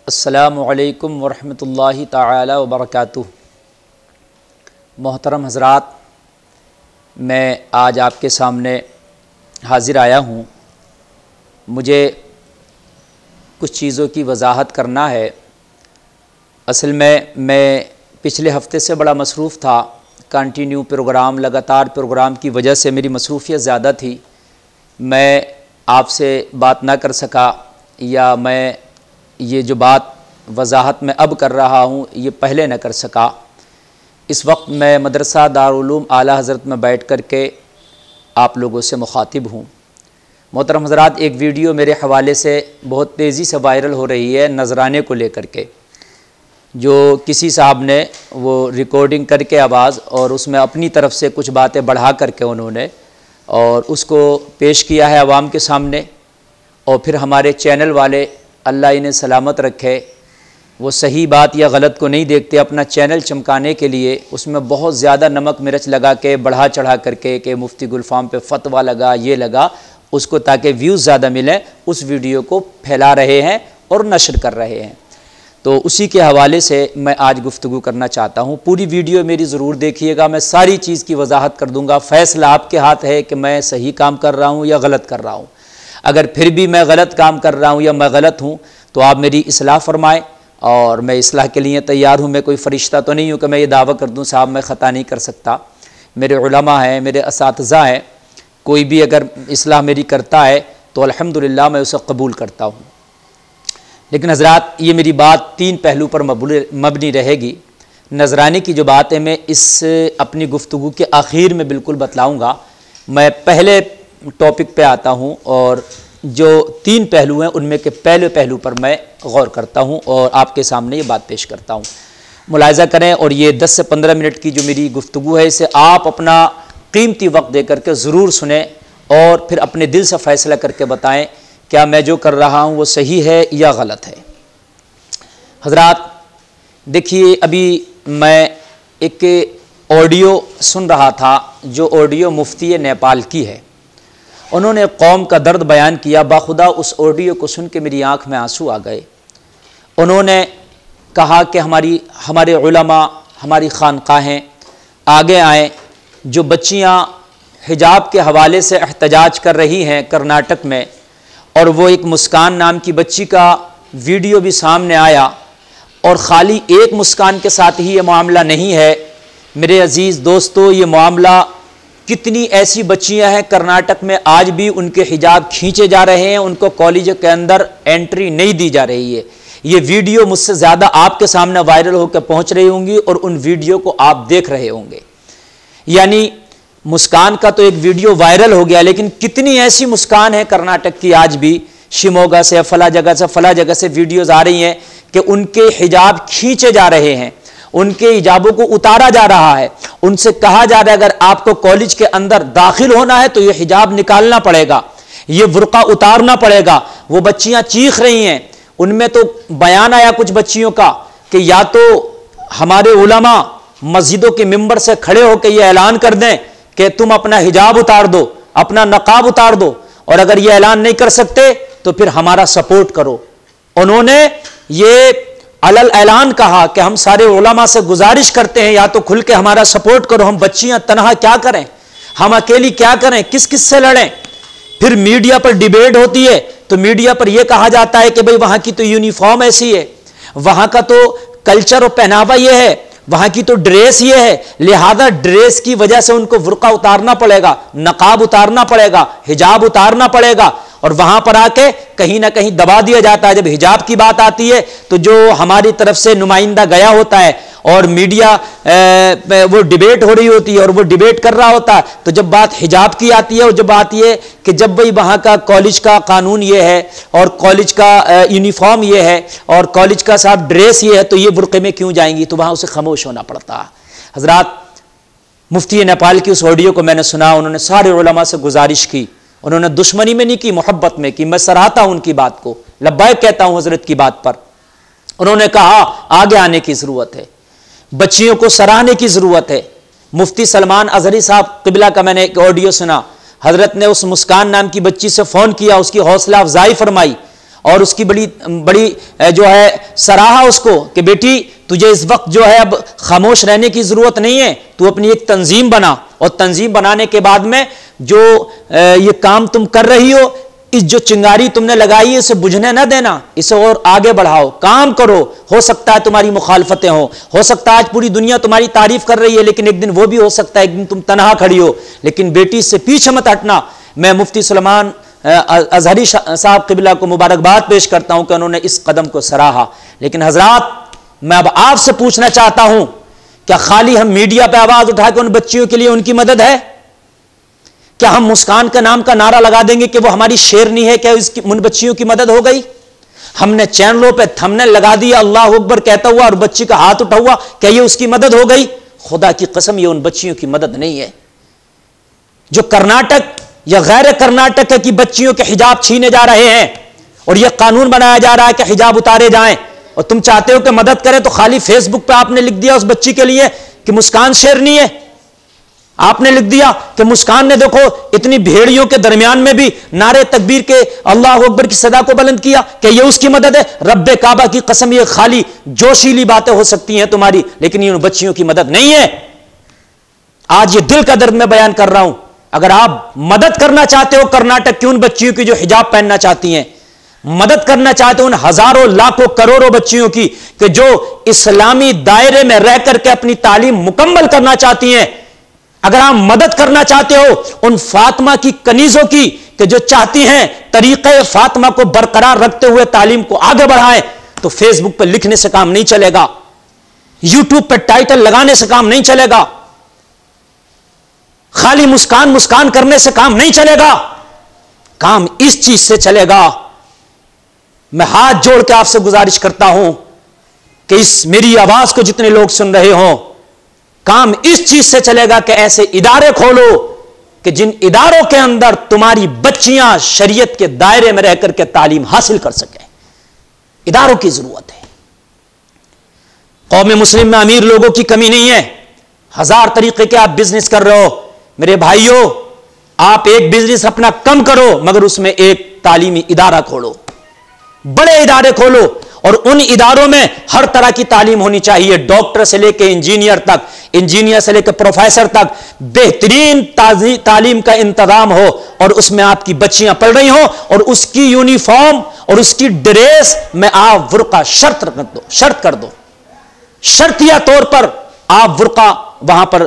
अस्सलामु अलैकुम वरहमतुल्लाहि ताला वबरकातुह। मोहतरम हज़रात, मैं आज आपके सामने हाज़िर आया हूँ। मुझे कुछ चीज़ों की वजाहत करना है। असल में मैं पिछले हफ़्ते से बड़ा मसरूफ़ था। कंटिन्यू प्रोग्राम, लगातार प्रोग्राम की वजह से मेरी मसरूफ़ियत ज़्यादा थी। मैं आपसे बात ना कर सका, या मैं ये जो बात वजाहत में अब कर रहा हूँ ये पहले न कर सका। इस वक्त मैं मदरसा दारुल-उलूम आला हज़रत में बैठ कर के आप लोगों से मुखातिब हूँ। मोहतरम हज़रात, एक वीडियो मेरे हवाले से बहुत तेज़ी से वायरल हो रही है नजराने को लेकर के, जो किसी साहब ने वो रिकॉर्डिंग करके आवाज़ और उसमें अपनी तरफ से कुछ बातें बढ़ा करके उन्होंने और उसको पेश किया है आवाम के सामने। और फिर हमारे चैनल वाले, अल्लाह इन्हें सलामत रखे, वो सही बात या गलत को नहीं देखते, अपना चैनल चमकाने के लिए उसमें बहुत ज़्यादा नमक मिर्च लगा के बढ़ा चढ़ा करके कि मुफ्ती गुलफाम पे फतवा लगा, ये लगा, उसको ताकि व्यूज़ ज़्यादा मिलें उस वीडियो को फैला रहे हैं और नशर कर रहे हैं। तो उसी के हवाले से मैं आज गुफ्तगू करना चाहता हूँ। पूरी वीडियो मेरी ज़रूर देखिएगा, मैं सारी चीज़ की वजाहत कर दूँगा। फ़ैसला आपके हाथ है कि मैं सही काम कर रहा हूँ या गलत कर रहा हूँ। अगर फिर भी मैं गलत काम कर रहा हूँ या मैं गलत हूँ तो आप मेरी इस्लाह फरमाएँ, और मैं इस्लाह के लिए तैयार हूँ। मैं कोई फ़रिश्ता तो नहीं हूँ कि मैं ये दावा कर दूँ साहब मैं ख़ता नहीं कर सकता। मेरे उलमा हैं, मेरे असातिज़ा हैं, कोई भी अगर इस्लाह मेरी करता है तो अल्हम्दुलिल्लाह मैं उसे कबूल करता हूँ। लेकिन हज़रात, ये मेरी बात तीन पहलू पर मबनी रहेगी। नजराने की जो बात है मैं इस अपनी गुफ्तगू के आखिर में बिल्कुल बतलाऊँगा। मैं पहले टॉपिक पे आता हूँ और जो तीन पहलू हैं उनमें के पहले पहलू पर मैं गौर करता हूँ और आपके सामने ये बात पेश करता हूँ। मुलाहिज़ा करें, और ये 10 से 15 मिनट की जो मेरी गुफ्तगू है इसे आप अपना कीमती वक्त दे करके ज़रूर सुने और फिर अपने दिल से फ़ैसला करके बताएं क्या मैं जो कर रहा हूँ वो सही है या गलत है। हज़रात देखिए, अभी मैं एक ऑडियो सुन रहा था, जो ऑडियो मुफ्ती नेपाल की है। उन्होंने कौम का दर्द बयान किया। बाखुदा उस ऑडियो को सुन के मेरी आँख में आंसू आ गए। उन्होंने कहा कि हमारे उलमा, हमारी खानकाहें आगे आएँ। जो बच्चियाँ हिजाब के हवाले से एहतजाज कर रही हैं कर्नाटक में, और वो एक मुस्कान नाम की बच्ची का वीडियो भी सामने आया, और ख़ाली एक मुस्कान के साथ ही ये मामला नहीं है मेरे अज़ीज़ दोस्तों। ये मामला कितनी ऐसी बच्चियां हैं कर्नाटक में आज भी उनके हिजाब खींचे जा रहे हैं, उनको कॉलेज के अंदर एंट्री नहीं दी जा रही है। ये वीडियो मुझसे ज़्यादा आपके सामने वायरल होकर पहुंच रही होंगी और उन वीडियो को आप देख रहे होंगे। यानी मुस्कान का तो एक वीडियो वायरल हो गया, लेकिन कितनी ऐसी मुस्कान है कर्नाटक की आज भी, शिमोगा से फला जगह से वीडियोज़ आ रही हैं कि उनके हिजाब खींचे जा रहे हैं, उनके हिजाबों को उतारा जा रहा है। उनसे कहा जा रहा है अगर आपको कॉलेज के अंदर दाखिल होना है तो ये हिजाब निकालना पड़ेगा, ये बुर्का उतारना पड़ेगा। वो बच्चियां चीख रही हैं। उनमें तो बयान आया कुछ बच्चियों का कि या तो हमारे उलमा मस्जिदों के मिंबर से खड़े होकर ये ऐलान कर दें कि तुम अपना हिजाब उतार दो, अपना नकाब उतार दो, और अगर ये ऐलान नहीं कर सकते तो फिर हमारा सपोर्ट करो। उन्होंने ये अलल ऐलान कहा कि हम सारे उलमा से गुजारिश करते हैं या तो खुल के हमारा सपोर्ट करो। हम बच्चियां तनहा क्या करें, हम अकेली क्या करें, किस किस से लड़ें। फिर मीडिया पर डिबेट होती है तो मीडिया पर यह कहा जाता है कि भाई वहां की तो यूनिफॉर्म ऐसी है, वहां का तो कल्चर और पहनावा यह है, वहां की तो ड्रेस ये है, लिहाजा ड्रेस की वजह से उनको बुर्का उतारना पड़ेगा, नकाब उतारना पड़ेगा, हिजाब उतारना पड़ेगा। और वहां पर आके कहीं ना कहीं दबा दिया जाता है। जब हिजाब की बात आती है तो जो हमारी तरफ से नुमाइंदा गया होता है और मीडिया वो डिबेट हो रही होती है और वो डिबेट कर रहा होता है, तो जब बात हिजाब की आती है और जब बात ये कि जब भाई वहाँ का कॉलेज का कानून ये है और कॉलेज का यूनिफॉर्म ये है और कॉलेज का साहब ड्रेस ये है, तो ये बुर्के में क्यों जाएंगी, तो वहाँ उसे खामोश होना पड़ता है। हजरात, मुफ्ती नेपाल की उस ऑडियो को मैंने सुना। उन्होंने सारे उलमा से गुजारिश की, उन्होंने दुश्मनी में नहीं की, मोहब्बत में की। मैं सराहता हूं उनकी बात को, लब्बैक कहता हूं हजरत की बात पर। उन्होंने कहा आगे आने की जरूरत है, बच्चियों को सराहने की जरूरत है। मुफ्ती सलमान अजहरी साहब किबला का मैंने एक ऑडियो सुना। हजरत ने उस मुस्कान नाम की बच्ची से फोन किया, उसकी हौसला अफजाई फरमाई और उसकी बड़ी बड़ी जो है सराहा उसको कि बेटी तुझे इस वक्त जो है अब खामोश रहने की जरूरत नहीं है, तू अपनी एक तंजीम बना, और तंजीम बनाने के बाद में जो ये काम तुम कर रही हो, इस जो चिंगारी तुमने लगाई है इसे बुझने ना देना, इसे और आगे बढ़ाओ, काम करो। हो सकता है तुम्हारी मुखालफतें हो सकता है आज पूरी दुनिया तुम्हारी तारीफ कर रही है, लेकिन एक दिन वो भी हो सकता है एक दिन तुम तनहा खड़ी हो, लेकिन बेटी से पीछे मत हटना। मैं मुफ्ती सुलेमान अजहरी साहब क़िबला को मुबारकबाद पेश करता हूं कि उन्होंने इस कदम को सराहा। लेकिन हजरात, मैं अब आपसे पूछना चाहता हूं, क्या खाली हम मीडिया पे आवाज उठाकर उन बच्चियों के लिए उनकी मदद है? क्या हम मुस्कान का नाम का नारा लगा देंगे कि वो हमारी शेरनी है, क्या इसकी उन बच्चियों की मदद हो गई? हमने चैनलों पे थंबनेल लगा दिया अल्लाह अकबर कहता हुआ और बच्ची का हाथ उठा हुआ, क्या ये उसकी मदद हो गई? खुदा की कसम, ये उन बच्चियों की मदद नहीं है। जो कर्नाटक या गैर कर्नाटक की बच्चियों के हिजाब छीने जा रहे हैं और यह कानून बनाया जा रहा है कि हिजाब उतारे जाएं, और तुम चाहते हो कि मदद करें, तो खाली फेसबुक पे आपने लिख दिया उस बच्ची के लिए कि मुस्कान शेरनी है। आपने लिख दिया कि मुस्कान ने देखो इतनी भेड़ियों के दरमियान में भी नारे तकबीर के अल्लाह अकबर की सदा को बुलंद किया, कि ये उसकी मदद है। रब्बे काबा की कसम, ये खाली जोशीली बातें हो सकती हैं तुम्हारी, लेकिन ये उन बच्चियों की मदद नहीं है। आज ये दिल का दर्द मैं बयान कर रहा हूं। अगर आप मदद करना चाहते हो कर्नाटक की उन बच्चियों की जो हिजाब पहनना चाहती हैं, मदद करना चाहते हो उन हजारों लाखों करोड़ों बच्चियों की कि जो इस्लामी दायरे में रह करके अपनी तालीम मुकम्मल करना चाहती हैं, अगर आप मदद करना चाहते हो उन फातिमा की कनीजों की कि जो चाहती हैं तरीक़े फातिमा को बरकरार रखते हुए तालीम को आगे बढ़ाएं, तो फेसबुक पर लिखने से काम नहीं चलेगा, यूट्यूब पर टाइटल लगाने से काम नहीं चलेगा, खाली मुस्कान मुस्कान करने से काम नहीं चलेगा। काम इस चीज से चलेगा। मैं हाथ जोड़ के आपसे गुजारिश करता हूं कि इस मेरी आवाज को जितने लोग सुन रहे हो, काम इस चीज से चलेगा कि ऐसे इदारे खोलो कि जिन इदारों के अंदर तुम्हारी बच्चियां शरीयत के दायरे में रहकर के तालीम हासिल कर सके। इदारों की जरूरत है। कौम मुस्लिम में अमीर लोगों की कमी नहीं है। हजार तरीके के आप बिजनेस कर रहे हो, मेरे भाइयों, आप एक बिजनेस अपना कम करो, मगर उसमें एक तालीमी इदारा खोलो, बड़े इदारे खोलो, और उन इदारों में हर तरह की तालीम होनी चाहिए। डॉक्टर से लेकर इंजीनियर तक, इंजीनियर से लेकर प्रोफेसर तक बेहतरीन तालीम का इंतजाम हो, और उसमें आपकी बच्चियां पढ़ रही हो, और उसकी यूनिफॉर्म और उसकी ड्रेस में आप बुर्का शर्त कर दो, शर्तिया तौर पर आप बुर्का वहां पर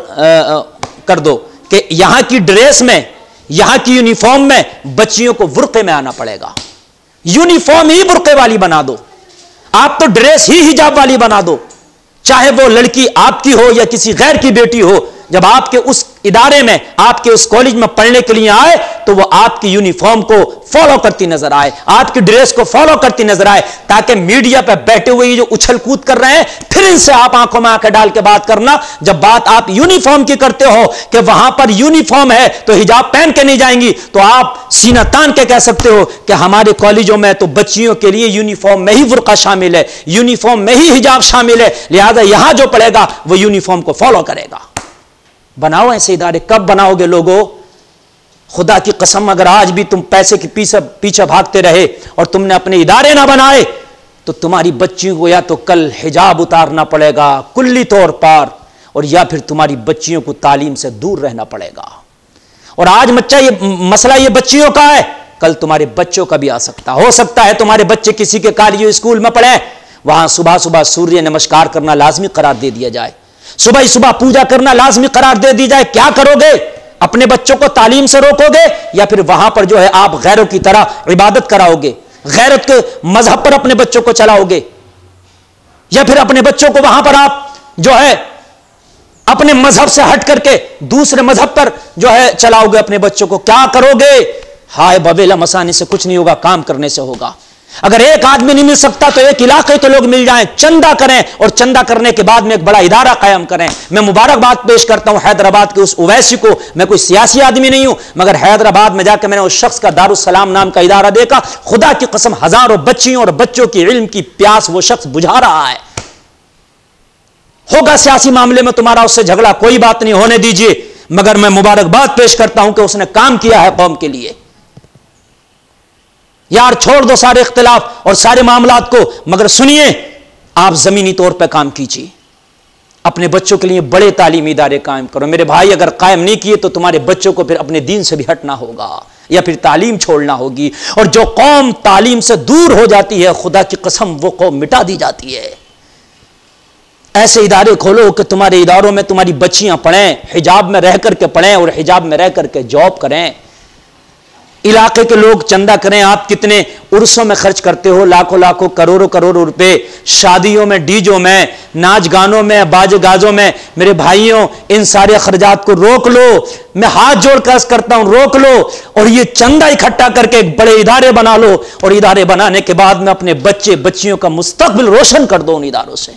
कर दो कि यहां की ड्रेस में, यहां की यूनिफॉर्म में बच्चियों को बुर्के में आना पड़ेगा। यूनिफॉर्म ही बुर्के वाली बना दो, आप तो ड्रेस ही हिजाब वाली बना दो, चाहे वो लड़की आपकी हो या किसी गैर की बेटी हो। जब आपके उस इदारे में, आपके उस कॉलेज में पढ़ने के लिए आए, तो वो आपकी यूनिफॉर्म को फॉलो करती नजर आए, आपकी ड्रेस को फॉलो करती नजर आए, ताकि मीडिया पे बैठे हुए जो उछल कूद कर रहे हैं, फिर इनसे आप आंखों में आंखें डाल के बात करना। जब बात आप यूनिफॉर्म की करते हो कि वहां पर यूनिफॉर्म है तो हिजाब पहन के नहीं जाएंगी, तो आप सीना तान के कह सकते हो कि हमारे कॉलेजों में तो बच्चियों के लिए यूनिफॉर्म में ही बुर्का शामिल है, यूनिफॉर्म में ही हिजाब शामिल है, लिहाजा यहां जो पढ़ेगा वो यूनिफॉर्म को फॉलो करेगा। बनाओ ऐसे इदारे। कब बनाओगे लोगों? खुदा की कसम, अगर आज भी तुम पैसे के पीछे भागते रहे और तुमने अपने इदारे ना बनाए, तो तुम्हारी बच्चियों को या तो कल हिजाब उतारना पड़ेगा कुल्ली तौर पर, और या फिर तुम्हारी बच्चियों को तालीम से दूर रहना पड़ेगा। और आज मसला ये बच्चियों का है, कल तुम्हारे बच्चों का भी आ सकता। हो सकता है तुम्हारे बच्चे किसी के कॉलेज स्कूल में पढ़े, वहां सुबह सुबह सूर्य नमस्कार करना लाजमी करार दे दिया जाए, सुबह ही सुबह पूजा करना लाजमी करार दे दी जाए। क्या करोगे? अपने बच्चों को तालीम से रोकोगे, या फिर वहां पर जो है आप गैरों की तरह इबादत कराओगे, गैरत के मजहब पर अपने बच्चों को चलाओगे, या फिर अपने बच्चों को वहां पर आप जो है अपने मजहब से हट करके दूसरे मजहब पर जो है चलाओगे अपने बच्चों को? क्या करोगे? हाय बवेला मसानी से कुछ नहीं होगा, काम करने से होगा। अगर एक आदमी नहीं मिल सकता तो एक इलाके के लोग मिल जाएं, चंदा करें, और चंदा करने के बाद में एक बड़ा इदारा कायम करें। मैं मुबारकबाद पेश करता हूं हैदराबाद के उस ओवैसी को। मैं कोई सियासी आदमी नहीं हूं, मगर हैदराबाद में जाकर मैंने उस शख्स का दारुस्सलाम नाम का इदारा देखा। खुदा की कसम, हजारों बच्चियों और बच्चों की इल्म की प्यास वो शख्स बुझा रहा है। होगा सियासी मामले में तुम्हारा उससे झगड़ा, कोई बात नहीं, होने दीजिए, मगर मैं मुबारकबाद पेश करता हूं कि उसने काम किया है कौम के लिए। यार छोड़ दो सारे इख्तिलाफ और सारे मामलात को, मगर सुनिए, आप जमीनी तौर पर काम कीजिए। अपने बच्चों के लिए बड़े तालीमी इदारे कायम करो। मेरे भाई, अगर कायम नहीं किए तो तुम्हारे बच्चों को फिर अपने दीन से भी हटना होगा या फिर तालीम छोड़ना होगी। और जो कौम तालीम से दूर हो जाती है, खुदा की कसम वो कौम मिटा दी जाती है। ऐसे इदारे खोलो कि तुम्हारे इदारों में तुम्हारी बच्चियां पढ़ें, हिजाब में रह करके पढ़ें और हिजाब में रह करके जॉब करें। इलाके के लोग चंदा करें। आप कितने उर्सों में खर्च करते हो, लाखों लाखों करोड़ों करोड़ों रुपए, शादियों में, डीजों में, नाच गानों में, बाजे गाजों में। मेरे भाइयों, इन सारे खर्चात को रोक लो। मैं हाथ जोड़कर अर्ज करता हूं, रोक लो और ये चंदा इकट्ठा करके एक बड़े इदारे बना लो। और इदारे बनाने के बाद में अपने बच्चे बच्चियों का मुस्तकबिल रोशन कर दो उन इदारों से।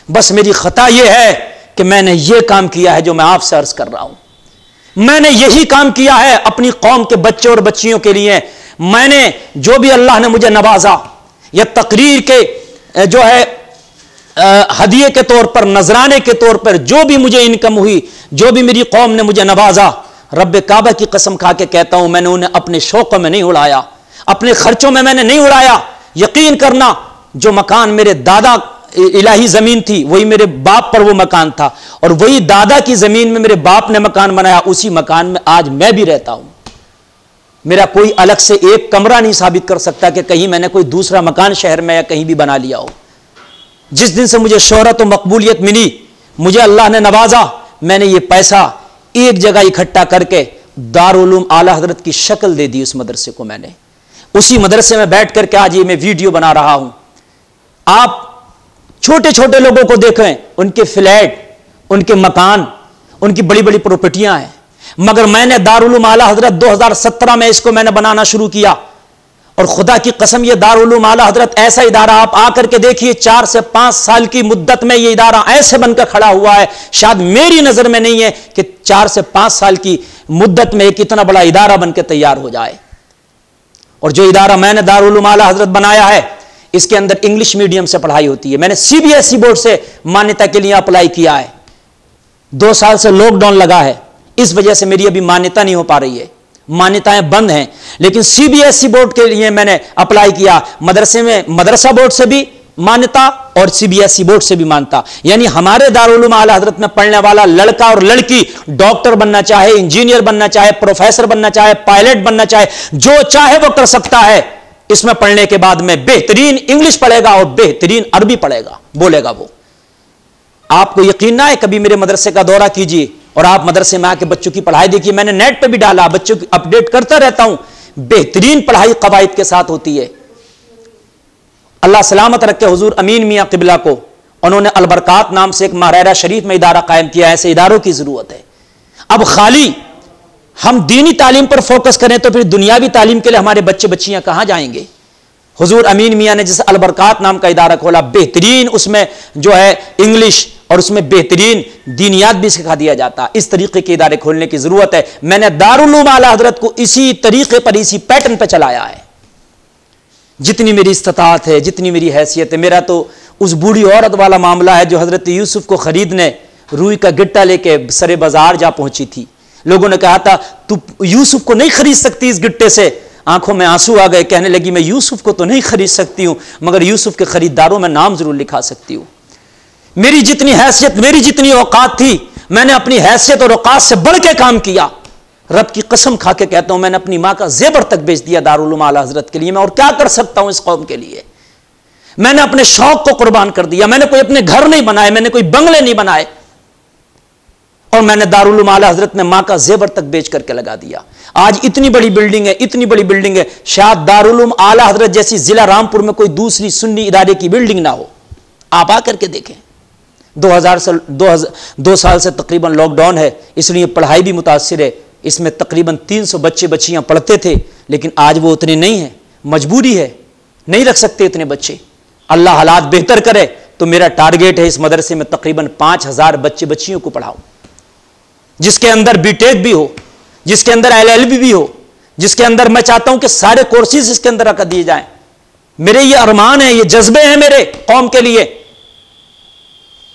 बस मेरी खता यह है कि मैंने यह काम किया है जो मैं आपसे अर्ज कर रहा हूं। मैंने यही काम किया है अपनी कौम के बच्चे और बच्चियों के लिए। मैंने जो भी अल्लाह ने मुझे नवाजा, या तकरीर के जो है हदिये के तौर पर, नजराने के तौर पर जो भी मुझे इनकम हुई, जो भी मेरी कौम ने मुझे नवाजा, रब्बे काबा की कसम खा के कहता हूं, मैंने उन्हें अपने शौकों में नहीं उड़ाया, अपने खर्चों में मैंने नहीं उड़ाया। यकीन करना, जो मकान मेरे दादा इलाही जमीन थी, वही मेरे बाप पर वो मकान था, और वही दादा की जमीन में मेरे बाप ने मकान बनाया, उसी मकान में आज मैं भी रहता हूं। मेरा कोई अलग से एक कमरा नहीं साबित कर सकता कि कहीं मैंने कोई दूसरा मकान शहर में या कहीं भी बना लिया हो। जिस दिन से मुझे शोहरत और मकबूलियत मिली, मुझे अल्लाह ने नवाजा, मैंने ये पैसा एक जगह इकट्ठा करके दारुल उलूम आला हजरत की शक्ल दे दी उस मदरसे को। मैंने उसी मदरसे में बैठ करके आज ये मैं वीडियो बना रहा हूं। आप छोटे छोटे लोगों को देखें, उनके फ्लैट, उनके मकान, उनकी बड़ी बड़ी प्रॉपर्टियां हैं, मगर मैंने दारुल उलूम आला हजरत 2017 में इसको मैंने बनाना शुरू किया। और खुदा की कसम, ये दारुल उलूम आला हजरत ऐसा इदारा, आप आकर के देखिए, 4 से 5 साल की मुद्दत में ये इदारा ऐसे बनकर खड़ा हुआ है। शायद मेरी नजर में नहीं है कि 4 से 5 साल की मुद्दत में एक इतना बड़ा इदारा बनकर तैयार हो जाए। और जो इदारा मैंने दारुल उलूम आला हजरत बनाया है, इसके अंदर इंग्लिश मीडियम से पढ़ाई होती है। मैंने सीबीएसई बोर्ड से मान्यता के लिए अप्लाई किया है। 2 साल से लॉकडाउन लगा है, इस वजह से मेरी अभी मान्यता नहीं हो पा रही है, मान्यताएं बंद हैं। लेकिन सीबीएसई बोर्ड के लिए मैंने अप्लाई किया। मदरसे में मदरसा बोर्ड से भी मान्यता और सीबीएसई बोर्ड से भी मान्यता। यानी हमारे दारुल उलूम आला हजरत में पढ़ने वाला लड़का और लड़की डॉक्टर बनना चाहे, इंजीनियर बनना चाहे, प्रोफेसर बनना चाहे, पायलट बनना चाहे, जो चाहे वो कर सकता है। इसमें पढ़ने के बाद में बेहतरीन इंग्लिश पढ़ेगा और बेहतरीन अरबी पढ़ेगा, बोलेगा वो। आपको यकीन ना है, कभी मेरे मदरसे का दौरा कीजिए और आप मदरसे में आके बच्चों की पढ़ाई देखिए। मैंने नेट पे भी डाला, बच्चों की अपडेट करता रहता हूं। बेहतरीन पढ़ाई कवायद के साथ होती है। अल्लाह सलामत रखे हुजूर अमीन मियां किबला को। उन्होंने अलबरकात नाम से एक महरारा शरीफ में इदारा कायम किया। ऐसे इदारों की जरूरत है। अब खाली हम दीनी तालीम पर फोकस करें तो फिर दुनियावी तालीम के लिए हमारे बच्चे बच्चियां कहां जाएंगे। हुजूर अमीन मियां ने जैसे अलबरकात नाम का इदारा खोला, बेहतरीन उसमें जो है इंग्लिश और उसमें बेहतरीन दीनियात भी सिखा दिया जाता। इस तरीके के इदारे खोलने की जरूरत है। मैंने दारुल उलूम आला हजरत को इसी तरीके पर, इसी पैटर्न पर चलाया है। जितनी मेरी इस्तात है, जितनी मेरी हैसियत है। मेरा तो उस बूढ़ी औरत वाला मामला है जो हजरत यूसुफ को खरीदने रुई का गिट्टा लेके सरे बाजार जा पहुंची थी। लोगों ने कहा था तू यूसुफ को नहीं खरीद सकती इस गिट्टे से। आंखों में आंसू आ गए, कहने लगी मैं यूसुफ को तो नहीं खरीद सकती हूं, मगर यूसुफ के खरीदारों में नाम जरूर लिखा सकती हूं। मेरी जितनी हैसियत, मेरी जितनी औकात थी, मैंने अपनी हैसियत और औकात से बढ़ के काम किया। रब की कसम खा के कहता हूं, मैंने अपनी मां का जेबर तक बेच दिया दारुल उलूम आला हजरत के लिए। मैं और क्या कर सकता हूं इस कौम के लिए। मैंने अपने शौक को कुर्बान कर दिया। मैंने कोई अपने घर नहीं बनाए, मैंने कोई बंगले नहीं बनाए, और मैंने दारुल उलूम आला हजरत में मां का जेबर तक बेच करके लगा दिया। आज इतनी बड़ी बिल्डिंग है, इतनी बड़ी बिल्डिंग है, शायद दारुल उलूम आला हजरत जैसी जिला रामपुर में कोई दूसरी सुन्नी इदारे की बिल्डिंग ना हो। आप आकर के देखें। 2 साल से तकरीबन लॉकडाउन है, इसलिए पढ़ाई भी मुतासिर है। इसमें तकरीबन 300 बच्चे बच्चियां पढ़ते थे, लेकिन आज वो उतने नहीं है। मजबूरी है, नहीं रख सकते इतने बच्चे। अल्लाह हालात बेहतर करे तो मेरा टारगेट है इस मदरसे में तकरीबन 5000 बच्चे बच्चियों को पढ़ाऊं, जिसके अंदर बीटेक भी हो, जिसके अंदर एलएलबी भी हो, जिसके अंदर मैं चाहता हूं कि सारे कोर्सेज इसके अंदर रख दिए जाएं। मेरे ये अरमान है, ये जज्बे हैं मेरे कौम के लिए।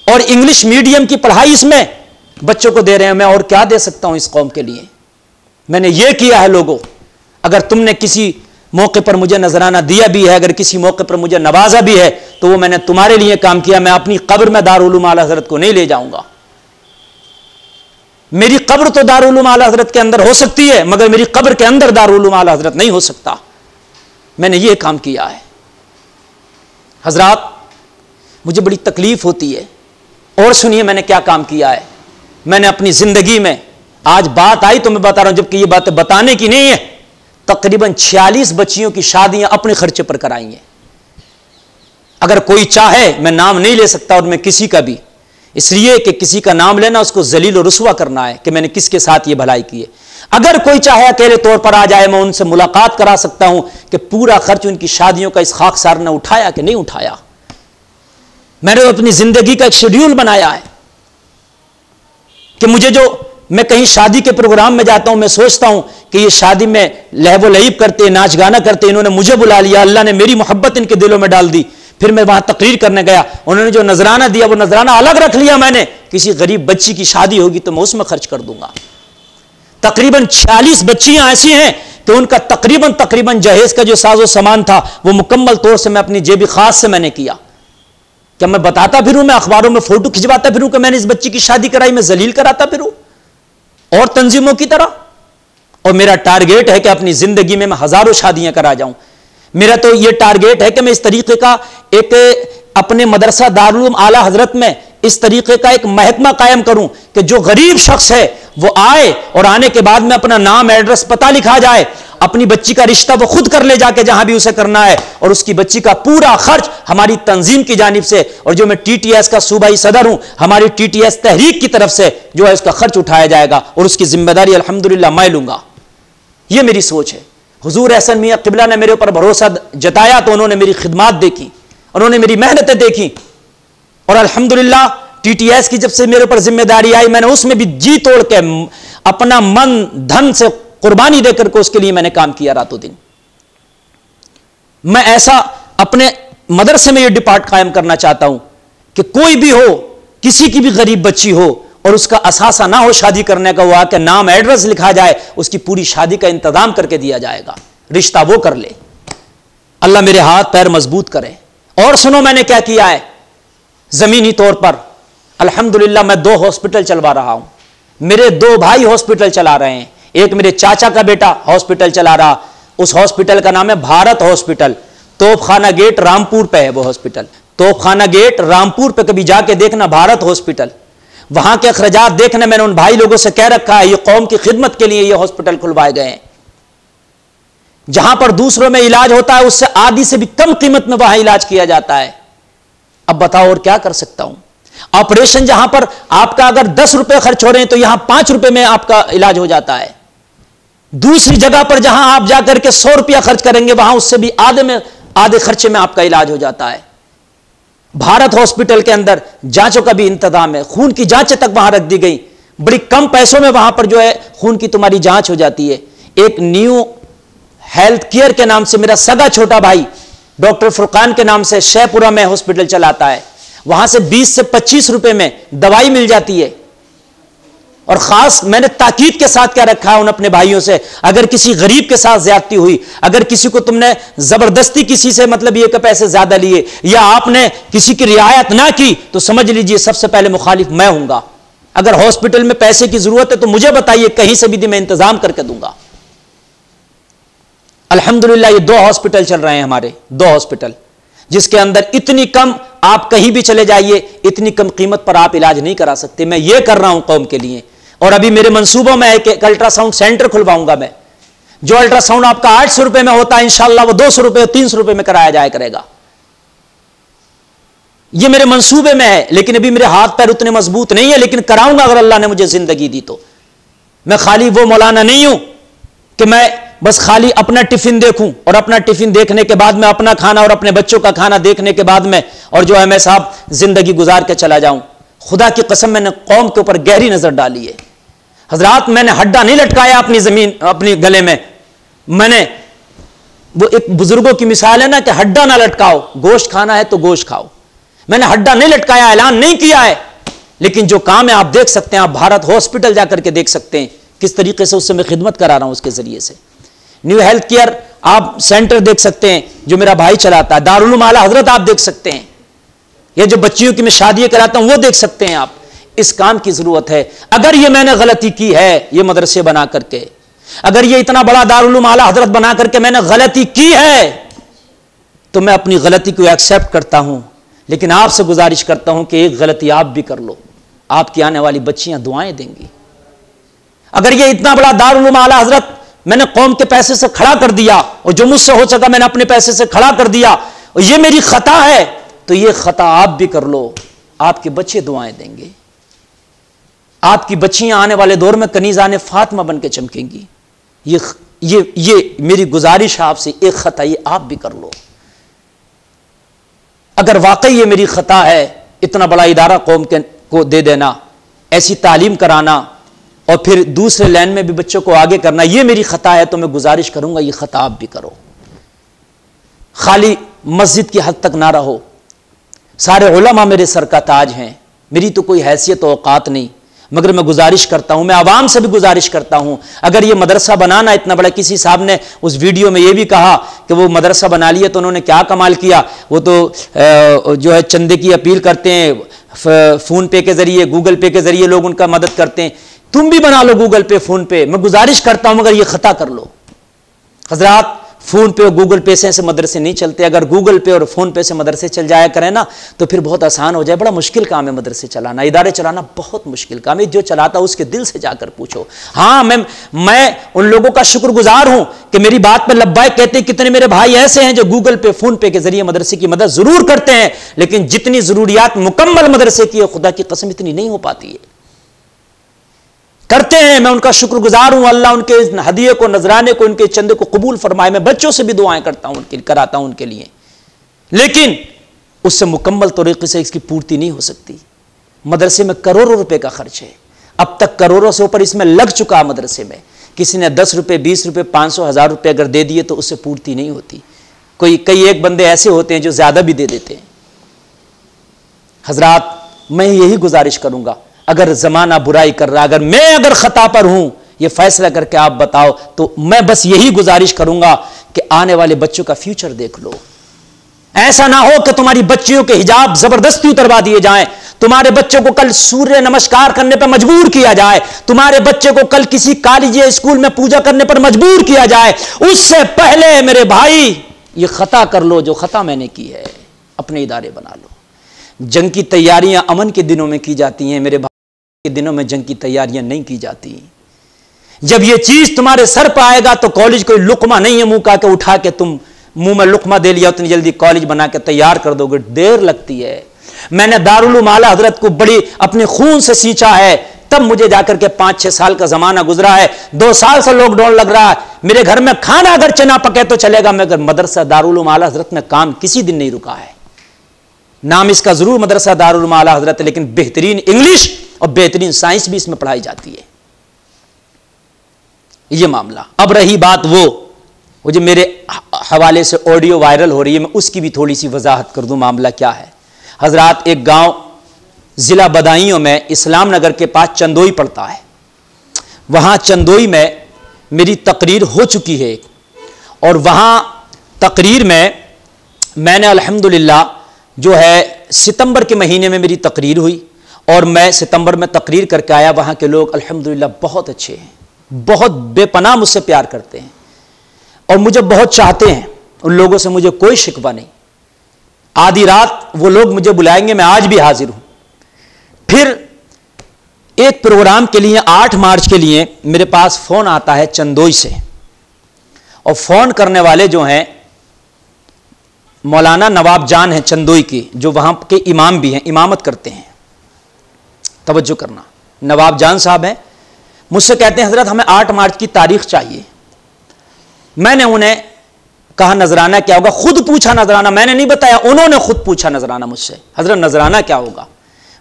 और इंग्लिश मीडियम की पढ़ाई इसमें बच्चों को दे रहे हैं। मैं और क्या दे सकता हूं इस कौम के लिए। मैंने ये किया है। लोगों, अगर तुमने किसी मौके पर मुझे नजराना दिया भी है, अगर किसी मौके पर मुझे नवाजा भी है तो वो मैंने तुम्हारे लिए काम किया। मैं अपनी कब्र में दारुल उलूम आला हजरत को नहीं ले जाऊंगा। मेरी कब्र तो दारुल उलूम आला हजरत के अंदर हो सकती है, मगर मेरी कब्र के अंदर दारुल उलूम आला हजरत नहीं हो सकता। मैंने ये काम किया है। हजरात, मुझे बड़ी तकलीफ होती है। और सुनिए मैंने क्या काम किया है। मैंने अपनी जिंदगी में, आज बात आई तो मैं बता रहा हूं, जबकि ये बातें बताने की नहीं है, तकरीबन 46 बच्चियों की शादियां अपने खर्चे पर कराई हैं। अगर कोई चाहे, मैं नाम नहीं ले सकता और मैं किसी का भी, इसलिए कि किसी का नाम लेना उसको जलील और रुसवा करना है कि मैंने किसके साथ ये भलाई की है। अगर कोई चाहे अकेले तौर पर आ जाए, मैं उनसे मुलाकात करा सकता हूं कि पूरा खर्च उनकी शादियों का इस खाकसार ने उठाया कि नहीं उठाया। मैंने अपनी जिंदगी का एक शेड्यूल बनाया है कि मुझे जो, मैं कहीं शादी के प्रोग्राम में जाता हूं, मैं सोचता हूं कि ये शादी में लहब लईब करते, नाच गाना करते, इन्होंने मुझे बुला लिया, अल्लाह ने मेरी मोहब्बत इनके दिलों में डाल दी। फिर मैं वहां तकरीर करने गया, उन्होंने जो नजराना दिया वो नजराना अलग रख लिया मैंने। किसी गरीब बच्ची की शादी होगी तो मैं उसमें खर्च कर दूंगा। तकरीबन 46 बच्चियां ऐसी हैं कि उनका तकरीबन जहेज का जो साजो सामान था वो मुकम्मल तौर से मैं अपनी जेबी खास से मैंने किया। क्या मैं बताता फिरूं, मैं अखबारों में फोटो खिंचवाता फिरूं कि मैंने इस बच्ची की शादी कराई, मैं जलील कराता फिरूं और तंजीमों की तरह? और मेरा टारगेट है कि अपनी जिंदगी में मैं हजारों शादियां करा जाऊं। मेरा तो यह टारगेट है कि मैं इस तरीके का एक अपने मदरसा दारुल उलूम आला हजरत में इस तरीके का एक महकमा कायम करूं कि जो गरीब शख्स है वो आए और आने के बाद में अपना नाम, एड्रेस, पता लिखा जाए, अपनी बच्ची का रिश्ता वो खुद कर ले जाके जहां भी उसे करना है, और उसकी बच्ची का पूरा खर्च हमारी तंजीम की जानिब से, और जो मैं टीटीएस का सूबाई सदर हूं, हमारी टीटीएस तहरीक की तरफ से जो है उसका खर्च उठाया जाएगा और उसकी जिम्मेदारी अल्हम्दुलिल्लाह मैं लूंगा। यह मेरी सोच है। हुजूर अहसन मियां किबला ने मेरे ऊपर भरोसा जताया तो उन्होंने मेरी खिदमात देखी, उन्होंने मेरी मेहनतें देखी, और अल्हम्दुलिल्लाह टीटीएस की जब से मेरे ऊपर जिम्मेदारी आई, मैंने उसमें भी जी तोड़ के अपना मन धन से कुर्बानी देकर के उसके लिए मैंने काम किया रातों दिन। मैं ऐसा अपने मदरसे में यह डिपार्ट कायम करना चाहता हूं कि कोई भी हो, किसी की भी गरीब बच्ची हो और उसका असासा ना हो शादी करने का, वो आके नाम, एड्रेस लिखा जाए, उसकी पूरी शादी का इंतजाम करके दिया जाएगा, रिश्ता वो कर ले। अल्लाह मेरे हाथ पैर मजबूत करे। और सुनो मैंने क्या किया है। जमीनी तौर पर अल्हम्दुलिल्लाह मैं 2 हॉस्पिटल चलवा रहा हूं। मेरे 2 भाई हॉस्पिटल चला रहे हैं। एक मेरे चाचा का बेटा हॉस्पिटल चला रहा, उस हॉस्पिटल का नाम है भारत हॉस्पिटल, तोपखाना गेट रामपुर पे है वो हॉस्पिटल। तोपखाना गेट रामपुर पे कभी जाके देखना, भारत हॉस्पिटल। वहां के अखराजात देखने, मैंने उन भाई लोगों से कह रखा है, ये कौम की खिदमत के लिए ये हॉस्पिटल खुलवाए गए हैं। जहां पर दूसरों में इलाज होता है उससे आधी से भी कम कीमत में वहां इलाज किया जाता है। अब बताओ और क्या कर सकता हूं। ऑपरेशन जहां पर आपका अगर 10 रुपए खर्च हो रहे हैं तो यहां 5 रुपए में आपका इलाज हो जाता है। दूसरी जगह पर जहां आप जाकर के 100 रुपया खर्च करेंगे वहां उससे भी आधे खर्चे में आपका इलाज हो जाता है। भारत हॉस्पिटल के अंदर जांचों का भी इंतजाम है, खून की जांचें तक वहां रख दी गई। बड़ी कम पैसों में वहां पर जो है खून की तुम्हारी जांच हो जाती है। एक न्यू हेल्थ केयर के नाम से मेरा सगा छोटा भाई डॉक्टर फुरकान के नाम से शेखपुरा में हॉस्पिटल चलाता है। वहां से 20 से 25 रुपए में दवाई मिल जाती है। और खास मैंने ताकीद के साथ क्या रखा है उन अपने भाइयों से, अगर किसी गरीब के साथ ज्यादती हुई, अगर किसी को तुमने जबरदस्ती किसी से मतलब ये कि पैसे ज्यादा लिए या आपने किसी की रियायत ना की, तो समझ लीजिए सबसे पहले मुखालिफ मैं हूंगा। अगर हॉस्पिटल में पैसे की जरूरत है तो मुझे बताइए, कहीं से भी मैं इंतजाम करके दूंगा। अल्हम्दुलिल्लाह ये 2 हॉस्पिटल चल रहे हैं हमारे, 2 हॉस्पिटल, जिसके अंदर इतनी कम, आप कहीं भी चले जाइए, इतनी कम कीमत पर आप इलाज नहीं करा सकते। मैं ये कर रहा हूं कौम के लिए। और अभी मेरे मंसूबों में है कि एक अल्ट्रासाउंड सेंटर खुलवाऊंगा मैं। जो अल्ट्रासाउंड आपका 800 रुपए में होता है, इंशाल्लाह वो 200 रुपए 300 रुपए में कराया जाया करेगा। ये मेरे मंसूबे में है, लेकिन अभी मेरे हाथ पैर उतने मजबूत नहीं है, लेकिन कराऊंगा अगर अल्लाह ने मुझे जिंदगी दी तो। मैं खाली वो मौलाना नहीं हूं कि मैं बस खाली अपना टिफिन देखूं और अपना टिफिन देखने के बाद में अपना खाना और अपने बच्चों का खाना देखने के बाद में और जो है मैं साहब जिंदगी गुजार के चला जाऊं। खुदा की कसम मैंने कौम के ऊपर गहरी नजर डाली है। हजरात, मैंने हड्डा नहीं लटकाया अपनी जमीन, अपनी गले में। मैंने वो एक बुजुर्गों की मिसाल है ना कि हड्डा ना लटकाओ, गोश्त खाना है तो गोश्त खाओ। मैंने हड्डा नहीं लटकाया, ऐलान नहीं किया है, लेकिन जो काम है आप देख सकते हैं। आप भारत हॉस्पिटल जाकर के देख सकते हैं किस तरीके से उससे मैं खिदमत करा रहा हूं। उसके जरिए से न्यू हेल्थ केयर आप सेंटर देख सकते हैं जो मेरा भाई चलाता है, दारुल उलूम आला हजरत आप देख सकते हैं, ये जो बच्चियों की मैं शादी कराता हूं वो देख सकते हैं आप। इस काम की जरूरत है। अगर ये मैंने गलती की है, ये मदरसे बना करके, अगर ये इतना बड़ा दारुल उलूम आला हजरत बना करके मैंने गलती की है, तो मैं अपनी गलती को एक्सेप्ट करता हूं, लेकिन आपसे गुजारिश करता हूं कि एक गलती आप भी कर लो, आपकी आने वाली बच्चियां दुआएं देंगी। अगर ये इतना बड़ा दारुल उलूम आला हजरत मैंने कौम के पैसे से खड़ा कर दिया, और जो मुझसे हो सका मैंने अपने पैसे से खड़ा कर दिया, और ये मेरी खता है, तो ये खता आप भी कर लो, आपके बच्चे दुआएं देंगे, आपकी बच्चियां आने वाले दौर में कनीज़ाने फातिमा बन के चमकेंगी। ये मेरी गुजारिश है आपसे, एक खता ये आप भी कर लो। अगर वाकई ये मेरी खता है, इतना बड़ा इदारा कौम को दे देना, ऐसी तालीम कराना, और फिर दूसरे लाइन में भी बच्चों को आगे करना, ये मेरी खता है, तो मैं गुजारिश करूंगा ये खता आप भी करो। खाली मस्जिद की हद तक ना रहो। सारे उलमा मेरे सर का ताज हैं, मेरी तो कोई हैसियत औकात नहीं, मगर मैं गुजारिश करता हूं, मैं आवाम से भी गुजारिश करता हूं, अगर ये मदरसा बनाना इतना बड़ा, किसी साहब ने उस वीडियो में ये भी कहा कि वो मदरसा बना लिया तो उन्होंने क्या कमाल किया, वो तो जो है चंदे की अपील करते हैं, फोन पे के जरिए, गूगल पे के जरिए लोग उनका मदद करते हैं। तुम भी बना लो गूगल पे, फोन पे, मैं गुजारिश करता हूं, मगर ये खता कर लो। हजरात, फोन पे और गूगल पे से मदरसे नहीं चलते। अगर गूगल पे और फोन पे से मदरसे चल जाया करें ना, तो फिर बहुत आसान हो जाए। बड़ा मुश्किल काम है मदरसे चलाना, इदारे चलाना बहुत मुश्किल काम है। जो चलाता उसके दिल से जाकर पूछो। हाँ, मैं उन लोगों का शुक्रगुजार हूं कि मेरी बात पर लब्बाइक कहते हैं। कितने मेरे भाई ऐसे हैं जो गूगल पे, फोन पे के जरिए मदरसे की मदद जरूर करते हैं, लेकिन जितनी जरूरियात मुकम्मल मदरसे की है, खुदा की कसम इतनी नहीं हो पाती है। करते हैं, मैं उनका शुक्रगुजार हूं। अल्लाह उनके हदिये को, नजराने को, उनके चंदे को कबूल फरमाए। मैं बच्चों से भी दुआएं करता हूं, कराता हूं उनके लिए, लेकिन उससे मुकम्मल तरीके से इसकी पूर्ति नहीं हो सकती। मदरसे में करोड़ों रुपए का खर्च है, अब तक करोड़ों से ऊपर इसमें लग चुका। मदरसे में किसी ने 10 रुपए, 20 रुपए, 500, 1000 रुपए अगर दे दिए तो उससे पूर्ति नहीं होती। कई एक बंदे ऐसे होते हैं जो ज्यादा भी दे देते हैं। हजरात, मैं यही गुजारिश करूंगा, अगर जमाना बुराई कर रहा, अगर मैं खता पर हूं, ये फैसला करके आप बताओ, तो मैं बस यही गुजारिश करूंगा कि आने वाले बच्चों का फ्यूचर देख लो। ऐसा ना हो कि तुम्हारी बच्चियों के हिजाब जबरदस्ती उतरवा दिए जाएं, तुम्हारे बच्चों को कल सूर्य नमस्कार करने पर मजबूर किया जाए, तुम्हारे बच्चे को कल किसी कॉलेज या स्कूल में पूजा करने पर मजबूर किया जाए। उससे पहले मेरे भाई ये खता कर लो जो खता मैंने की है, अपने इदारे बना लो। जंग की तैयारियां अमन के दिनों में की जाती हैं, मेरे भाई के दिनों में जंग की तैयारियां नहीं की जाती। जब ये चीज तुम्हारे सर पर आएगा तो कॉलेज कोई लुकमा नहीं है मुंह का के उठा के तुम मुंह में लुकमा दे लिया उतनी जल्दी कॉलेज बना के तैयार कर दोगे, देर लगती है। मैंने दारुल उलूम आला हजरत को बड़ी अपने खून से सींचा है, तब मुझे जाकर के 5-6 साल का जमाना गुजरा है। 2 साल से लॉकडाउन लग रहा है, मेरे घर में खाना अगर चना पके तो चलेगा, मगर मदरसा दारुल उलूम आला हजरत में काम किसी दिन नहीं रुका है। नाम इसका जरूर मदरसा दारुल उलूम आला हजरत है, लेकिन बेहतरीन इंग्लिश और बेहतरीन साइंस भी इसमें पढ़ाई जाती है। यह मामला। अब रही बात वो जो मेरे हवाले से ऑडियो वायरल हो रही है, मैं उसकी भी थोड़ी सी वजाहत कर दूं। मामला क्या है हजरात, एक गांव जिला बदायूं में इस्लाम नगर के पास चंदोई पड़ता है, वहां चंदोई में मेरी तकरीर हो चुकी है, और वहां तकरीर में मैंने अल्हम्दुलिल्लाह जो है सितंबर के महीने में मेरी तकरीर हुई, और मैं सितंबर में तकरीर करके आया। वहां के लोग अल्हम्दुलिल्लाह बहुत अच्छे हैं, बहुत बेपनाह मुझसे प्यार करते हैं और मुझे बहुत चाहते हैं। उन लोगों से मुझे कोई शिकवा नहीं। आधी रात वो लोग मुझे बुलाएंगे, मैं आज भी हाजिर हूं। फिर एक प्रोग्राम के लिए 8 मार्च के लिए मेरे पास फोन आता है चंदोई से, और फोन करने वाले जो हैं मौलाना नवाब जान हैं चंदोई की, जो वहां के इमाम भी हैं, इमामत करते हैं। तवज्जो करना, नवाब जान साहब हैं। मुझसे कहते हैं हजरत हमें 8 मार्च की तारीख चाहिए। मैंने उन्हें कहा नजराना क्या होगा, खुद पूछा नजराना, मैंने नहीं बताया, उन्होंने खुद पूछा नजराना मुझसे, हजरत नजराना क्या होगा।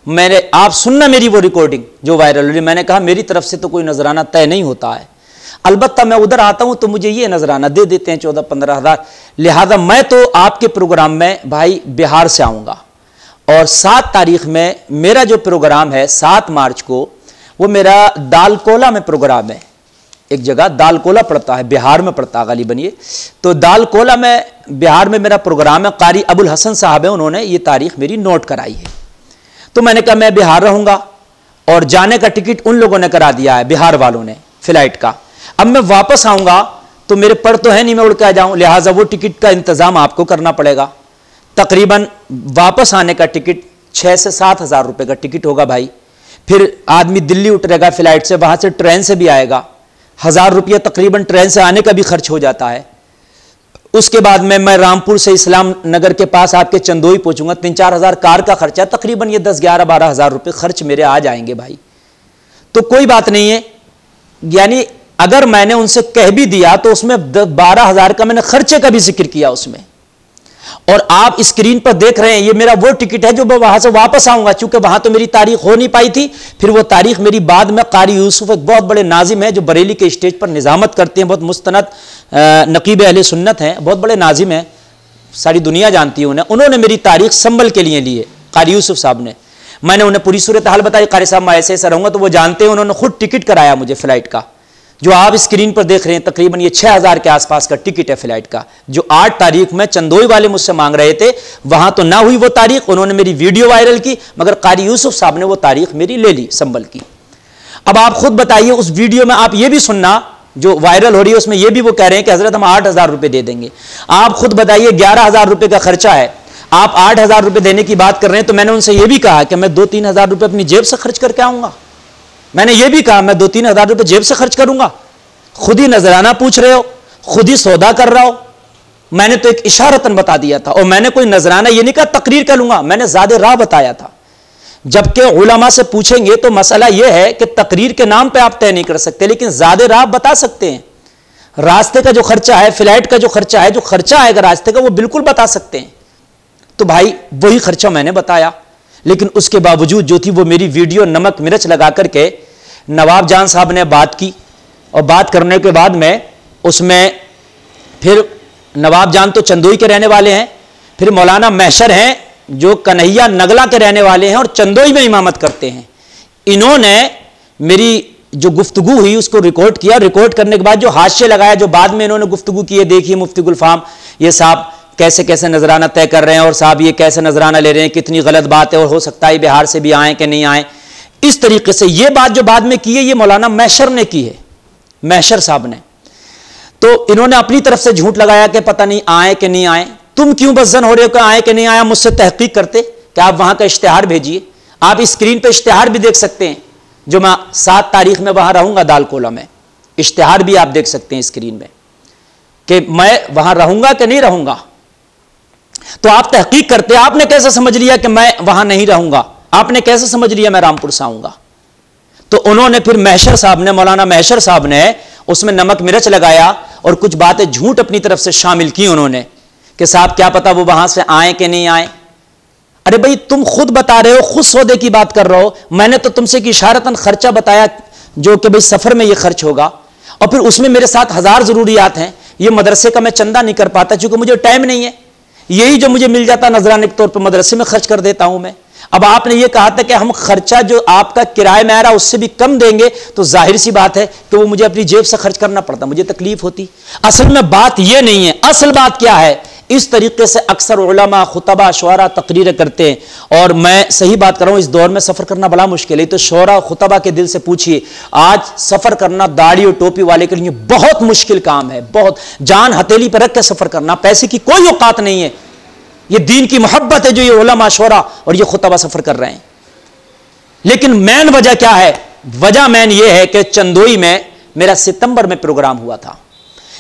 मैंने आप सुनना मेरी वो रिकॉर्डिंग जो वायरल हुई, मैंने कहा मेरी तरफ से तो कोई नजराना तय नहीं होता है, अलबत्ता मैं उधर आता हूं तो मुझे ये नजराना दे देते हैं 14-15 हज़ार, लिहाजा मैं तो आपके प्रोग्राम में भाई बिहार से आऊंगा, और 7 तारीख में मेरा जो प्रोग्राम है 7 मार्च को, वो मेरा दालकोला में प्रोग्राम है। एक जगह दालकोला पड़ता है, बिहार में पड़ता है गालिबन ये। तो दालकोला में बिहार में मेरा प्रोग्राम है, कारी अबुल हसन साहब है, उन्होंने ये तारीख मेरी नोट कराई है। तो मैंने कहा मैं बिहार रहूँगा, और जाने का टिकट उन लोगों ने करा दिया है, बिहार वालों ने, फ्लाइट का। अब मैं वापस आऊँगा तो मेरे पर तो है नहीं मैं उड़ के आ जाऊँ, लिहाजा वो टिकट का इंतज़ाम आपको करना पड़ेगा। तकरीबन वापस आने का टिकट 6 से 7 हज़ार रुपये का टिकट होगा भाई। फिर आदमी दिल्ली उतरेगा फ्लाइट से, वहाँ से ट्रेन से भी आएगा, 1000 रुपये तकरीबन ट्रेन से आने का भी खर्च हो जाता है। उसके बाद में मैं रामपुर से इस्लाम नगर के पास आपके चंदोई पहुँचूंगा, 3-4 हज़ार कार का खर्चा, तकरीबन ये 10-11-12 हज़ार रुपये खर्च मेरे आ जाएंगे भाई। तो कोई बात नहीं है, यानी अगर मैंने उनसे कह भी दिया तो उसमें 12 हज़ार का मैंने खर्चे का भी जिक्र किया उसमें। और आप स्क्रीन पर देख रहे हैं ये मेरा वो टिकट है जो मैं वहां से वापस आऊंगा, चूंकि वहां तो मेरी तारीख हो नहीं पाई थी। फिर वो तारीख मेरी बाद में कारी यूसुफ, एक बहुत बड़े नाजिम है जो बरेली के स्टेज पर निजामत करते हैं, बहुत मुस्तनद नकीब अहले सुन्नत हैं, बहुत बड़े नाजिम हैं, सारी दुनिया जानती है उन्हें। उन्होंने मेरी तारीख संभल के लिए ली है, कारी यूसुफ साहब ने। मैंने उन्हें पूरी सूरत हाल बताई, कारी साहब मैं ऐसे ऐसा रहूंगा, तो वो जानते हैं, उन्होंने खुद टिकट कराया मुझे फ्लाइट का, जो आप स्क्रीन पर देख रहे हैं। तकरीबन ये 6000 के आसपास का टिकट है फ्लाइट का, जो 8 तारीख में चंदोई वाले मुझसे मांग रहे थे। वहां तो ना हुई वो तारीख, उन्होंने मेरी वीडियो वायरल की, मगर कारी यूसुफ साहब ने वो तारीख मेरी ले ली संभल की। अब आप खुद बताइए, उस वीडियो में आप ये भी सुनना जो वायरल हो रही है, उसमें ये भी वो कह रहे हैं कि हजरत हम 8000 रुपये दे देंगे। आप खुद बताइए, 11000 रुपये का खर्चा है, आप 8000 रुपये देने की बात कर रहे हैं। तो मैंने उनसे ये भी कहा कि मैं 2-3 हज़ार रुपये अपनी जेब से खर्च करके आऊंगा। मैंने ये भी कहा मैं 2-3 हज़ार रुपये जेब से खर्च करूंगा। खुद ही नजराना पूछ रहे हो, खुद ही सौदा कर रहा हो। मैंने तो एक इशारतन बता दिया था, और मैंने कोई नजराना ये नहीं कहा तकरीर कर लूंगा, मैंने ज़्यादा राह बताया था। जबकि उलमा से पूछेंगे तो मसला यह है कि तकरीर के नाम पे आप तय नहीं कर सकते, लेकिन ज़्यादा राह बता सकते हैं। रास्ते का जो खर्चा है, फ्लाइट का जो खर्चा है, जो खर्चा आएगा रास्ते का, वो बिल्कुल बता सकते हैं। तो भाई वही खर्चा मैंने बताया, लेकिन उसके बावजूद जो थी वो मेरी वीडियो नमक मिर्च लगा करके नवाब जान साहब ने बात की, और बात करने के बाद में उसमें फिर नवाब जान तो चंदोई के रहने वाले हैं, फिर मौलाना महशर हैं जो कन्हैया नगला के रहने वाले हैं और चंदोई में इमामत करते हैं। इन्होंने मेरी जो गुफ्तगू हुई उसको रिकॉर्ड किया। रिकॉर्ड करने के बाद जो हाशिया लगाया, जो बाद में इन्होंने गुफ्तगू की है, देखिए मुफ्ती गुलफाम ये साहब कैसे कैसे नजराना तय कर रहे हैं, और साहब ये कैसे नजराना ले रहे हैं, कितनी गलत बात है, और हो सकता है बिहार से भी आए कि नहीं आए। इस तरीके से ये बात जो बाद में की है, ये मौलाना महशर ने की है, महशर साहब ने। तो इन्होंने अपनी तरफ से झूठ लगाया कि पता नहीं आए कि नहीं आए। तुम क्यों बज़न हो रहे हो कि आए कि नहीं आया? मुझसे तहकीक करते कि आप वहां का इश्तिहार भेजिए। आप स्क्रीन पे इश्तिहार भी देख सकते हैं, जो मैं 7 तारीख में वहां रहूंगा दालकोला में, इश्तिहार भी आप देख सकते हैं स्क्रीन में कि मैं वहां रहूंगा कि नहीं रहूंगा। तो आप तहकीक करते, आपने कैसे समझ लिया कि मैं वहां नहीं रहूंगा? आपने कैसे समझ लिया मैं रामपुर से आऊंगा? तो उन्होंने फिर महशर साहब ने, मौलाना महशर साहब ने उसमें नमक मिर्च लगाया और कुछ बातें झूठ अपनी तरफ से शामिल की उन्होंने कि साहब क्या पता वो वहां से आए कि नहीं आए। अरे भाई तुम खुद बता रहे हो, खुद सौदे की बात कर रहे हो। मैंने तो तुमसे एक इशारतन खर्चा बताया जो कि भाई सफर में ये खर्च होगा, और फिर उसमें मेरे साथ 1000 जरूरियात हैं। ये मदरसे का मैं चंदा नहीं कर पाता क्योंकि मुझे टाइम नहीं है। यही जो मुझे मिल जाता नजराने के तौर पर मदरसे में खर्च कर देता हूं मैं। अब आपने ये कहा था कि हम खर्चा जो आपका किराए में आ रहा उससे भी कम देंगे, तो जाहिर सी बात है कि वो मुझे अपनी जेब से खर्च करना पड़ता, मुझे तकलीफ होती। असल में बात ये नहीं है, असल बात क्या है? इस तरीके से अक्सर उलमा, खुतबा, शुअरा तकरीरें करते हैं। और मैं सही बात कर रहा हूं, इस दौर में सफर करना बड़ा मुश्किल है। तो शुअरा खुतबा के दिल से पूछिए, आज सफर करना दाढ़ी और टोपी वाले के लिए बहुत मुश्किल काम है, बहुत। जान हथेली पर रख के सफर करना, पैसे की कोई औकात नहीं है। ये दीन की मोहब्बत है जो ये उलमा, शुअरा और ये खुतबा सफर कर रहे हैं। लेकिन मेन वजह क्या है? वजह मेन ये है कि चंदोई में मेरा सितंबर में प्रोग्राम हुआ था।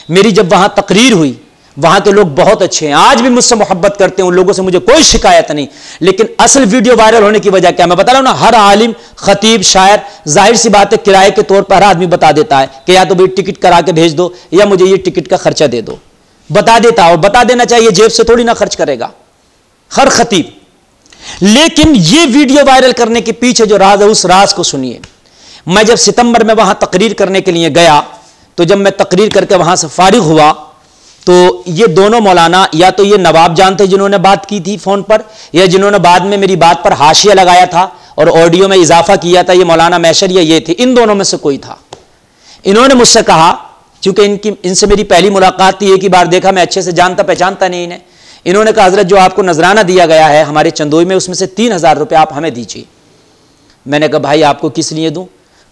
मेरी जब वहां तकरीर हुई, वहां के लोग बहुत अच्छे हैं, आज भी मुझसे मोहब्बत करते हैं, उन लोगों से मुझे कोई शिकायत नहीं। लेकिन असल वीडियो वायरल होने की वजह क्या? मैं बता रहा हूं ना, हर आलिम, खतीब, शायर, जाहिर सी बात है किराए के तौर पर हर आदमी बता देता है कि या तो भाई टिकट करा के भेज दो या मुझे ये टिकट का खर्चा दे दो, बता देता। और बता देना चाहिए, जेब से थोड़ी ना खर्च करेगा हर खतीब। लेकिन ये वीडियो वायरल करने के पीछे जो राज है, उस राज को सुनिए। मैं जब सितंबर में वहां तकरीर करने के लिए गया, तो जब मैं तकरीर करके वहां से फारिग हुआ, तो ये दोनों मौलाना, या तो ये नवाब जान थे जिन्होंने बात की थी फोन पर, या जिन्होंने बाद में मेरी बात पर हाशिया लगाया था और ऑडियो में इजाफा किया था, ये मौलाना महशर या ये थे, इन दोनों में से कोई था। इन्होंने मुझसे कहा, चूंकि इनसे मेरी पहली मुलाकात थी, एक ही बार देखा, मैं अच्छे से जानता पहचानता नहीं इन्हें। इन्होंने कहा हजरत जो आपको नजराना दिया गया है हमारे चंदोई में, उसमें से 3000 रुपये आप हमें दीजिए। मैंने कहा भाई आपको किस लिए दूं?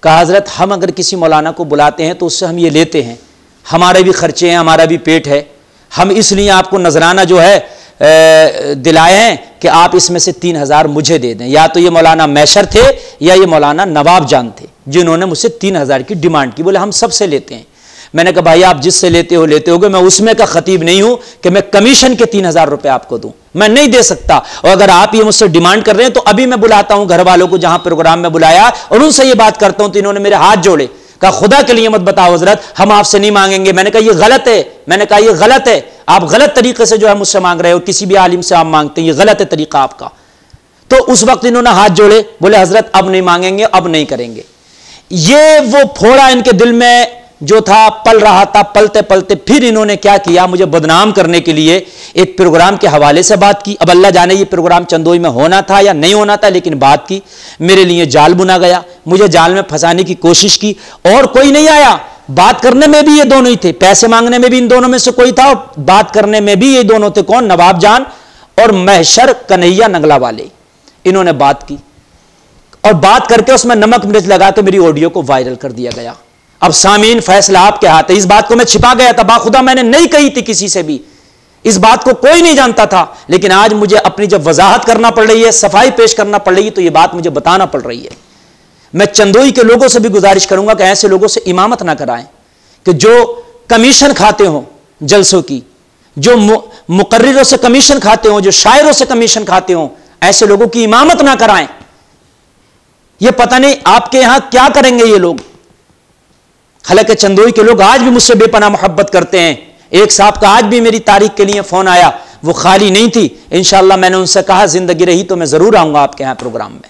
कहा हजरत हम अगर किसी मौलाना को बुलाते हैं तो उससे हम ये लेते हैं, हमारे भी खर्चे हैं, हमारा भी पेट है, हम इसलिए आपको नजराना जो है दिलाए हैं कि आप इसमें से 3000 मुझे दे दें। या तो ये मौलाना मैशर थे या ये मौलाना नवाब जान थे जिन्होंने मुझसे 3000 की डिमांड की। बोले हम सबसे लेते हैं। मैंने कहा भाई आप जिससे लेते होगे, मैं उसमें का खतीब नहीं हूं कि मैं कमीशन के 3000 रुपए आपको दूं, मैं नहीं दे सकता। और अगर आप ये मुझसे डिमांड कर रहे हैं तो अभी मैं बुलाता हूं घर वालों को जहां प्रोग्राम में बुलाया और उनसे ये बात करता हूं। तो इन्होंने मेरे हाथ जोड़े, कहा खुदा के लिए मत बताओ हजरत, हम आपसे नहीं मांगेंगे। मैंने कहा ये गलत है, मैंने कहा ये गलत है, आप गलत तरीके से जो है मुझसे मांग रहे हो, किसी भी आलिम से आप मांगते हैं, ये गलत है तरीका आपका। तो उस वक्त इन्होंने हाथ जोड़े, बोले हजरत अब नहीं मांगेंगे, अब नहीं करेंगे। ये वो फोड़ा इनके दिल में जो था पल रहा था, पलते पलते फिर इन्होंने क्या किया, मुझे बदनाम करने के लिए एक प्रोग्राम के हवाले से बात की। अब अल्लाह जाने ये प्रोग्राम चंदोई में होना था या नहीं होना था, लेकिन बात की, मेरे लिए जाल बुना गया, मुझे जाल में फंसाने की कोशिश की और कोई नहीं आया। बात करने में भी ये दोनों ही थे, पैसे मांगने में भी इन दोनों में से कोई था और बात करने में भी ये दोनों थे। कौन? नवाब जान और महशर कन्हैया नंगला वाले। इन्होंने बात की और बात करके उसमें नमक मिर्च लगा के मेरी ऑडियो को वायरल कर दिया गया। अब सामीन फैसला आपके हाथ है। इस बात को मैं छिपा गया था, बाखुदा मैंने नहीं कही थी किसी से भी, इस बात को कोई नहीं जानता था, लेकिन आज मुझे अपनी जब वजाहत करना पड़ रही है, सफाई पेश करना पड़ रही है, तो यह बात मुझे बताना पड़ रही है। मैं चंदोई के लोगों से भी गुजारिश करूंगा कि ऐसे लोगों से इमामत ना कराएं कि जो कमीशन खाते हो जलसों की, जो मुकर्रिरों से कमीशन खाते हो, जो शायरों से कमीशन खाते हो, ऐसे लोगों की इमामत ना कराएं। यह पता नहीं आपके यहां क्या करेंगे ये लोग। हालांकि चंदोई के लोग आज भी मुझसे बेपनाह मोहब्बत करते हैं। एक साहब का आज भी मेरी तारीख के लिए फोन आया, वो खाली नहीं थी। इंशाअल्लाह मैंने उनसे कहा जिंदगी रही तो मैं जरूर आऊंगा आपके यहां प्रोग्राम में।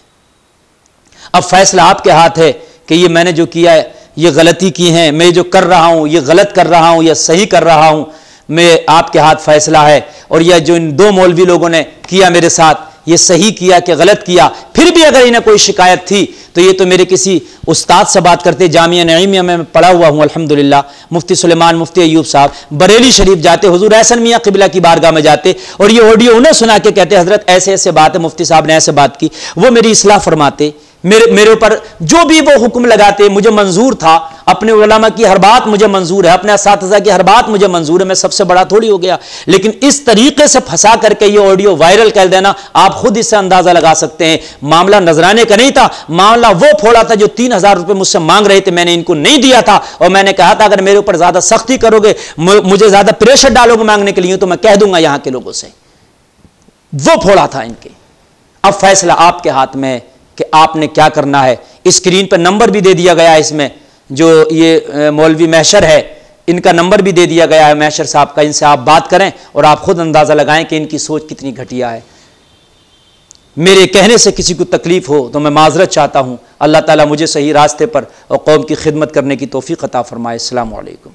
अब फैसला आपके हाथ है कि ये मैंने जो किया है, ये गलती की है, मैं जो कर रहा हूं ये गलत कर रहा हूं या सही कर रहा हूं, मैं आपके हाथ फैसला है। और यह जो इन दो मौलवी लोगों ने किया मेरे साथ, ये सही किया कि गलत किया, फिर भी अगर इन्हें कोई शिकायत थी तो ये तो मेरे किसी उस्ताद से बात करते। जामिया नईमिया में पढ़ा हुआ हूं अल्हम्दुलिल्लाह। मुफ्ती सुलेमान, मुफ्ती अयूब साहब बरेली शरीफ जाते, हुजूर एहसन मियां किबला की बारगाह में जाते और ये ऑडियो उन्हें सुना के कहते हजरत ऐसे ऐसे बात है, मुफ्ती साहब ने ऐसे बात की। वो मेरी इस्लाह फरमाते, मेरे ऊपर जो भी वो हुक्म लगाते मुझे मंजूर था। अपने उलमा की हर बात मुझे मंजूर है, अपने असातिज़ा की हर बात मुझे मंजूर है, मैं सबसे बड़ा थोड़ी हो गया। लेकिन इस तरीके से फंसा करके ये ऑडियो वायरल कर देना, आप खुद इससे अंदाजा लगा सकते हैं। मामला नजराने का नहीं था, मामला वो फोड़ा था जो 3000 रुपए मुझसे मांग रहे थे, मैंने इनको नहीं दिया था। और मैंने कहा था अगर मेरे ऊपर ज्यादा सख्ती करोगे, मुझे ज्यादा प्रेशर डालोगे मांगने के लिए, तो मैं कह दूंगा यहां के लोगों से। वो फोड़ा था इनके। अब फैसला आपके हाथ में कि आपने क्या करना है। स्क्रीन पर नंबर भी दे दिया गया है, इसमें जो ये मौलवी महशर है इनका नंबर भी दे दिया गया है, महशर साहब का। इनसे आप बात करें और आप खुद अंदाजा लगाएं कि इनकी सोच कितनी घटिया है। मेरे कहने से किसी को तकलीफ हो तो मैं माजरत चाहता हूं। अल्लाह ताला मुझे सही रास्ते पर और कौम की खिदमत करने की तौफीक अता फरमाए। अस्सलामु अलैकुम।